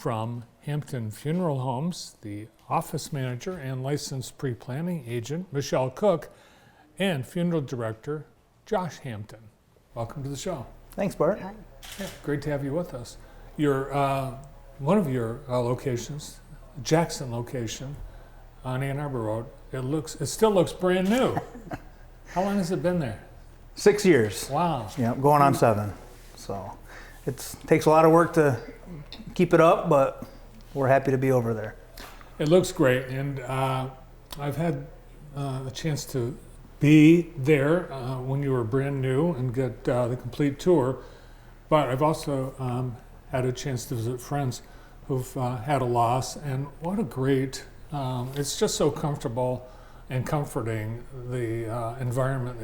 From Hampton Funeral Homes, the office manager and licensed pre-planning agent, Michelle Cook, and funeral director, Josh Hampton. Welcome to the show. Thanks, Bart. Hi. Yeah, great to have you with us. Your one of your locations, Jackson location on Ann Arbor Road, it still looks brand new. How long has it been there? 6 years. Wow. Yeah, going on 7. So it takes a lot of work to keep it up, but we're happy to be over there. It looks great, and I've had a chance to be there when you were brand new and get the complete tour, but I've also had a chance to visit friends who've had a loss, and what a great, it's just so comfortable and comforting, the environment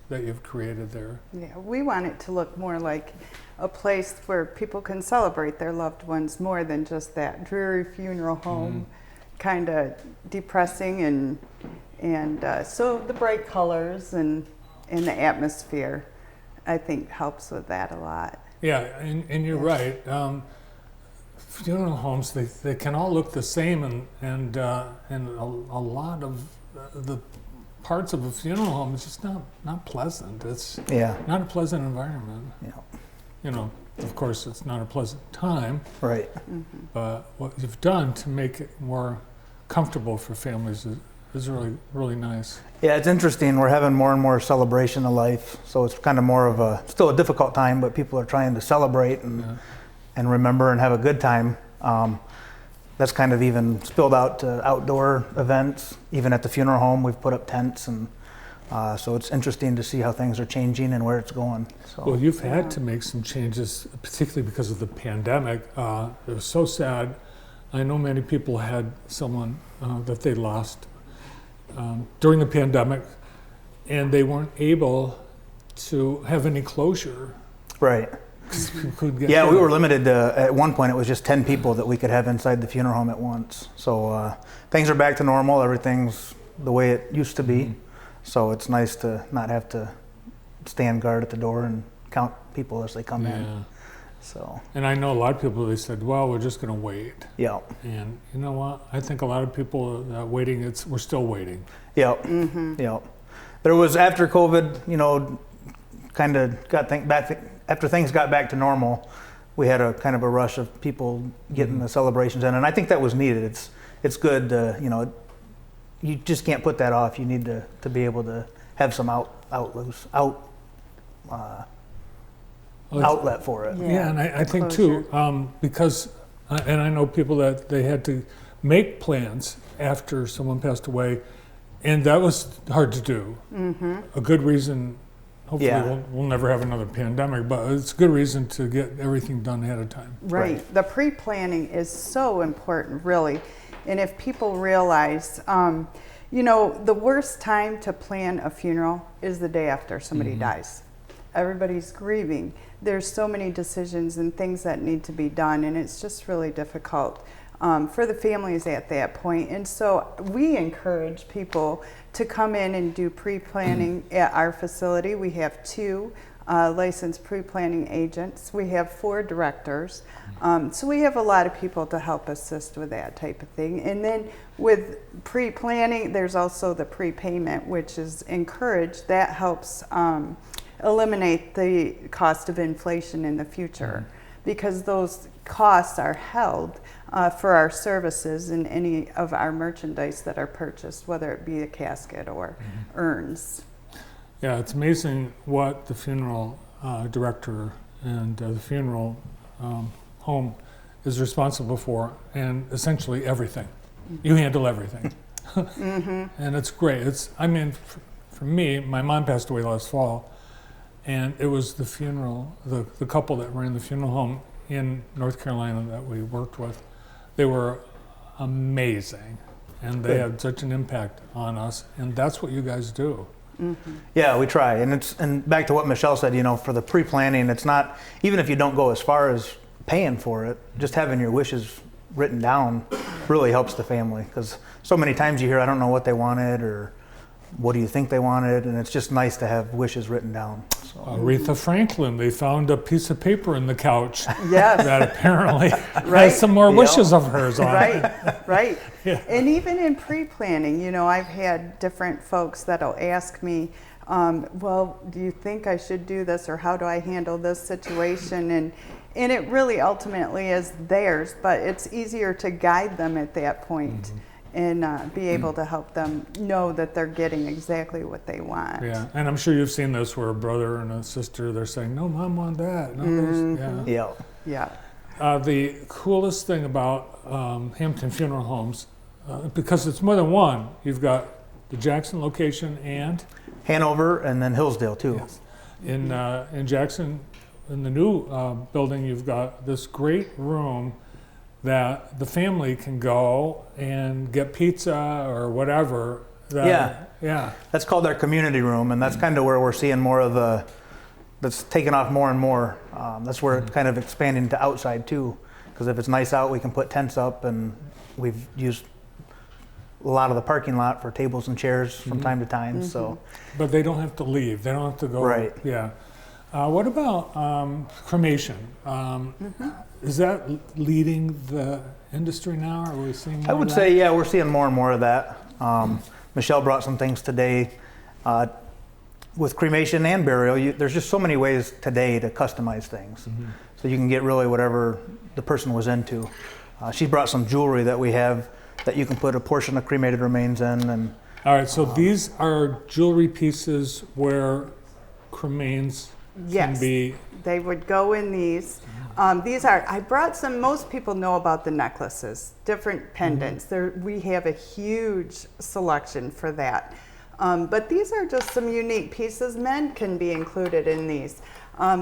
that you've created there. Yeah, we want it to look more like a place where people can celebrate their loved ones more than just that dreary funeral home, kind of depressing, and so the bright colors and the atmosphere, I think, helps with that a lot. Yeah, and you're right. Funeral homes, they can all look the same, and a lot of the parts of a funeral home is just not pleasant. It's not a pleasant environment. Yeah. You know, of course, it's not a pleasant time. Right. Mm-hmm. But what you've done to make it more comfortable for families is really, really nice. Yeah, it's interesting. We're having more and more celebration of life, so it's kind of more of still a difficult time, but people are trying to celebrate and remember and have a good time. That's kind of even spilled out to outdoor events. Even at the funeral home, we've put up tents, and so it's interesting to see how things are changing and where it's going. So. Well, you've had to make some changes, particularly because of the pandemic. It was so sad. I know many people had someone that they lost during the pandemic, and they weren't able to have any closure. Right. Yeah, we were limited to, at one point it was just 10 people that we could have inside the funeral home at once. So things are back to normal. Everything's the way it used to be. So it's nice to not have to stand guard at the door and count people as they come in. So. And I know a lot of people, they said, well, we're just going to wait. Yeah. And you know what? I think a lot of people waiting, we're still waiting. Yeah. Mm-hmm. Yeah. There was, after COVID, you know, kind of got back, after things got back to normal, we had a kind of a rush of people getting the celebrations in, and I think that was needed. It's good to, you know, you just can't put that off. You need to be able to have some outlet for it. Yeah, and I think too, because, and I know people that they had to make plans after someone passed away, and that was hard to do. Mm-hmm. A good reason. Hopefully we'll never have another pandemic, but it's a good reason to get everything done ahead of time. Right. The pre-planning is so important, really. And if people realize, you know, the worst time to plan a funeral is the day after somebody dies. Everybody's grieving. There's so many decisions and things that need to be done, and it's just really difficult for the families at that point. And so we encourage people to come in and do pre-planning at our facility. We have 2 licensed pre-planning agents. We have 4 directors. So we have a lot of people to help assist with that type of thing. And then with pre-planning, there's also the prepayment, which is encouraged. That helps eliminate the cost of inflation in the future, because those costs are held for our services and any of our merchandise that are purchased, whether it be a casket or urns. Yeah, it's amazing what the funeral director and the funeral home is responsible for, and essentially everything. You handle everything. And it's great. I mean, for me, my mom passed away last fall, and it was the funeral, the couple that ran the funeral home in North Carolina that we worked with. They were amazing, and they had such an impact on us, and that's what you guys do. Yeah, we try, and back to what Michelle said, you know, for the pre-planning, it's not, even if you don't go as far as paying for it, just having your wishes written down really helps the family, because so many times you hear, I don't know what they wanted, or what do you think they wanted, and it's just nice to have wishes written down. So. Aretha Franklin, they found a piece of paper in the couch Yes. that apparently Right. has some more Yeah. wishes of hers on it. Right, right. Yeah. And even in pre-planning, you know, I've had different folks that'll ask me, well, do you think I should do this, or how do I handle this situation? And it really ultimately is theirs, but it's easier to guide them at that point and be able to help them know that they're getting exactly what they want. Yeah, and I'm sure you've seen this where a brother and a sister, they're saying, no, Mom want that. No, there's-" yeah. Yeah. Yeah. The coolest thing about Hampton Funeral Homes, because it's more than one, you've got the Jackson location and Hanover and then Hillsdale too. in Jackson, in the new building, you've got this great room that the family can go and get pizza or whatever. Yeah. That's called our community room, and that's kind of where we're seeing more of that's taking off more and more. That's where it's kind of expanding to outside too, because if it's nice out, we can put tents up, and we've used a lot of the parking lot for tables and chairs from time to time. So, But they don't have to leave. They don't have to go. Right. Yeah. What about cremation? Is that leading the industry now? Are we seeing more I would of say, yeah, we're seeing more and more of that. Michelle brought some things today. With cremation and burial, there's just so many ways today to customize things. So you can get really whatever the person was into. She brought some jewelry that we have that you can put a portion of cremated remains in. And All right, so these are jewelry pieces where cremains Yes. can be. They would go in these. I brought some, most people know about the necklaces, different pendants. We have a huge selection for that. But these are just some unique pieces. Men can be included in these.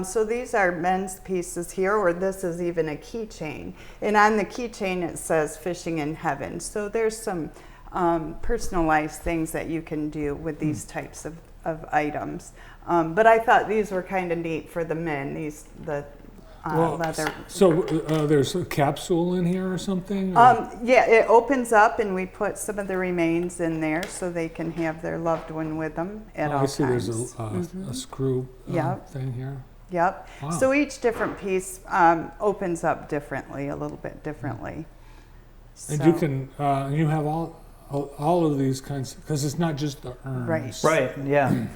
So these are men's pieces here, or this is even a keychain. And on the keychain it says Fishing in Heaven. So there's some personalized things that you can do with these types of items. But I thought these were kind of neat for the men, leather. So there's a capsule in here or something? Or- Yeah, it opens up and we put some of the remains in there so they can have their loved one with them at all I see times. there's a screw Yep. thing here. Yep. Wow. So each different piece opens up differently, a little bit differently. And So- you can, you have all of these kinds, because it's not just the urns. Right. yeah,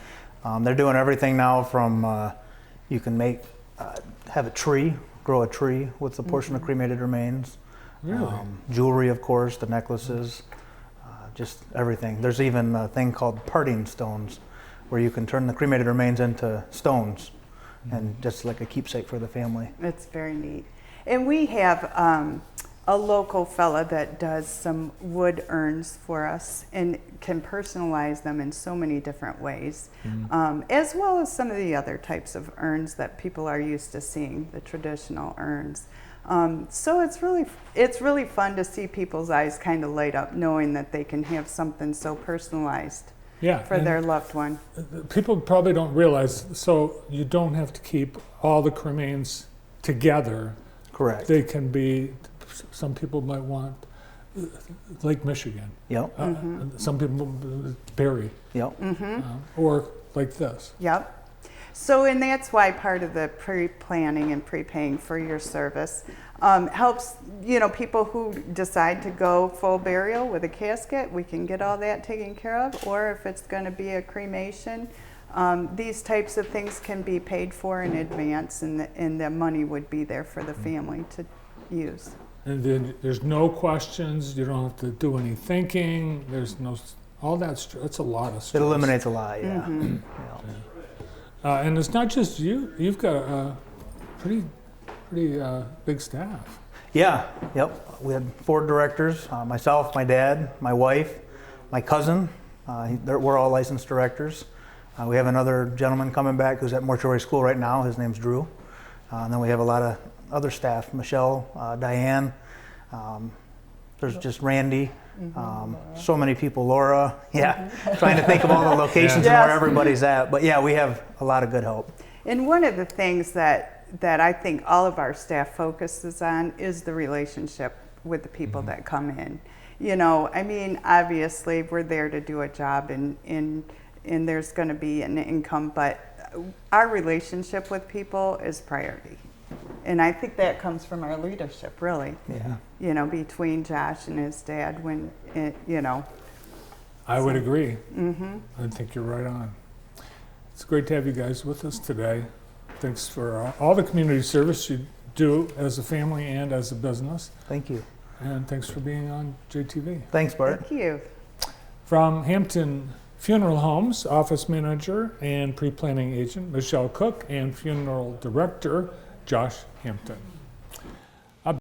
they're doing everything now from you can have a tree, grow a tree with a portion of cremated remains. Really? Jewelry, of course, the necklaces, just everything. There's even a thing called parting stones, where you can turn the cremated remains into stones, and just like a keepsake for the family. It's very neat. And we have a local fella that does some wood urns for us and can personalize them in so many different ways, as well as some of the other types of urns that people are used to seeing, the traditional urns. So it's really fun to see people's eyes kind of light up knowing that they can have something so personalized for and their loved one. people probably don't realize, so you don't have to keep all the cremains together. Correct. They can be, some people might want Lake Michigan. Yep. Some people Berry, Yep. or like this. Yep. So, and that's why part of the pre-planning and pre-paying for your service helps, people who decide to go full burial with a casket, we can get all that taken care of. Or if it's going to be a cremation, these types of things can be paid for in advance, and the money would be there for the family to use. And then there's no questions, you don't have to do any thinking, there's no, all that's a lot of stress. It eliminates a lot. Yeah. And it's not just you, you've got a pretty big staff. Yeah. Yep. We had 4 directors: myself, my dad, my wife, my cousin. We're all licensed directors. We have another gentleman coming back who's at mortuary school right now. His name's Drew. And then we have a lot of other staff: Michelle, Diane. There's just Randy. So many people. Laura. Yeah. Trying to think of all the locations and where everybody's at. But yeah, we have a lot of good help. And one of the things that I think all of our staff focuses on is the relationship with the people that come in. Obviously we're there to do a job and there's going to be an income, but our relationship with people is priority. And I think that comes from our leadership, really. Yeah. You know, between Josh and his dad, when it, you know. I would agree. I think you're right on. It's great to have you guys with us today. Thanks for all the community service you do as a family and as a business. Thank you. And thanks for being on JTV. Thanks, Bart. Thank you. From Hampton Funeral Homes, office manager and pre-planning agent Michelle Cook and funeral director Josh Hampton.